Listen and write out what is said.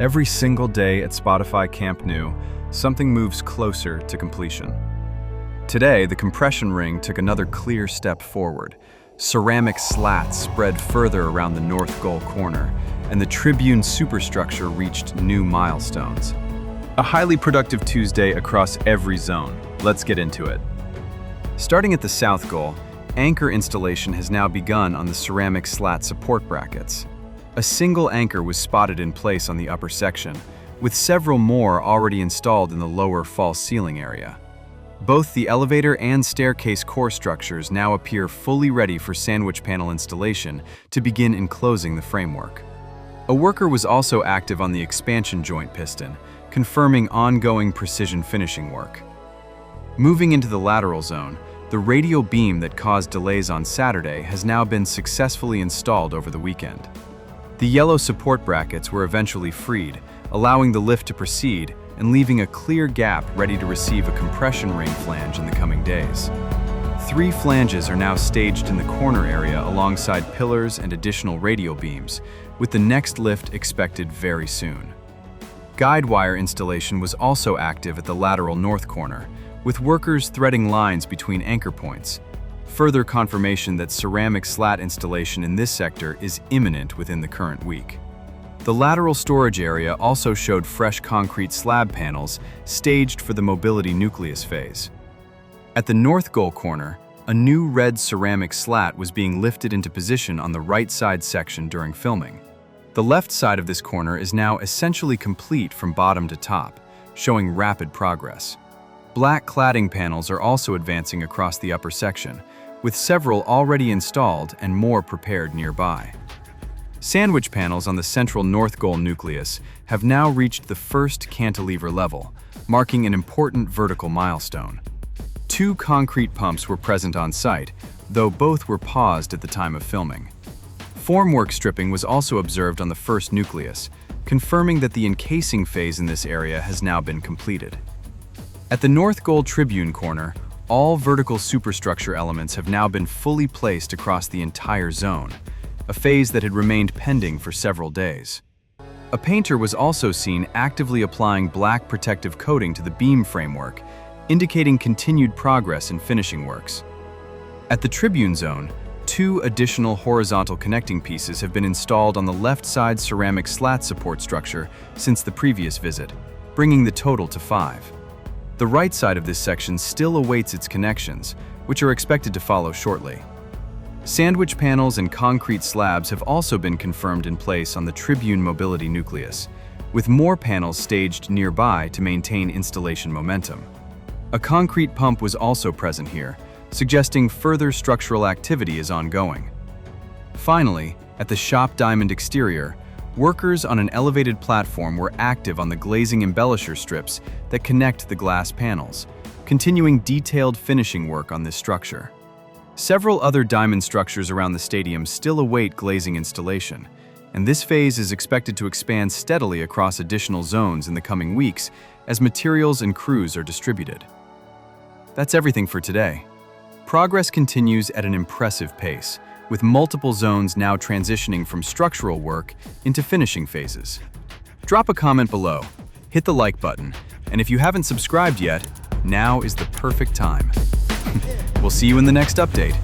Every single day at Spotify Camp Nou, something moves closer to completion. Today, the compression ring took another clear step forward. Ceramic slats spread further around the north goal corner, and the Tribune superstructure reached new milestones. A highly productive Tuesday across every zone. Let's get into it. Starting at the south goal, anchor installation has now begun on the ceramic slat support brackets. A single anchor was spotted in place on the upper section, with several more already installed in the lower false ceiling area. Both the elevator and staircase core structures now appear fully ready for sandwich panel installation to begin enclosing the framework. A worker was also active on the expansion joint piston, confirming ongoing precision finishing work. Moving into the lateral zone, the radial beam that caused delays on Saturday has now been successfully installed over the weekend. The yellow support brackets were eventually freed, allowing the lift to proceed and leaving a clear gap ready to receive a compression ring flange in the coming days. 3 flanges are now staged in the corner area alongside pillars and additional radial beams, with the next lift expected very soon. Guide wire installation was also active at the lateral north corner, with workers threading lines between anchor points. Further confirmation that ceramic slat installation in this sector is imminent within the current week. The lateral storage area also showed fresh concrete slab panels staged for the mobility nucleus phase. At the north goal corner, a new red ceramic slat was being lifted into position on the right side section during filming. The left side of this corner is now essentially complete from bottom to top, showing rapid progress. Black cladding panels are also advancing across the upper section, with several already installed and more prepared nearby. Sandwich panels on the central north goal nucleus have now reached the first cantilever level, marking an important vertical milestone. 2 concrete pumps were present on site, though both were paused at the time of filming. Formwork stripping was also observed on the first nucleus, confirming that the encasing phase in this area has now been completed. At the north goal Tribune corner, all vertical superstructure elements have now been fully placed across the entire zone, a phase that had remained pending for several days. A painter was also seen actively applying black protective coating to the beam framework, indicating continued progress in finishing works. At the Tribune zone, 2 additional horizontal connecting pieces have been installed on the left side ceramic slat support structure since the previous visit, bringing the total to 5. The right side of this section still awaits its connections, which are expected to follow shortly. Sandwich panels and concrete slabs have also been confirmed in place on the Tribune mobility nucleus, with more panels staged nearby to maintain installation momentum. A concrete pump was also present here, suggesting further structural activity is ongoing. Finally, at the shop diamond exterior, workers on an elevated platform were active on the glazing embellisher strips that connect the glass panels, continuing detailed finishing work on this structure. Several other diamond structures around the stadium still await glazing installation, and this phase is expected to expand steadily across additional zones in the coming weeks as materials and crews are distributed. That's everything for today. Progress continues at an impressive pace, with multiple zones now transitioning from structural work into finishing phases. Drop a comment below, hit the like button, and if you haven't subscribed yet, now is the perfect time. We'll see you in the next update.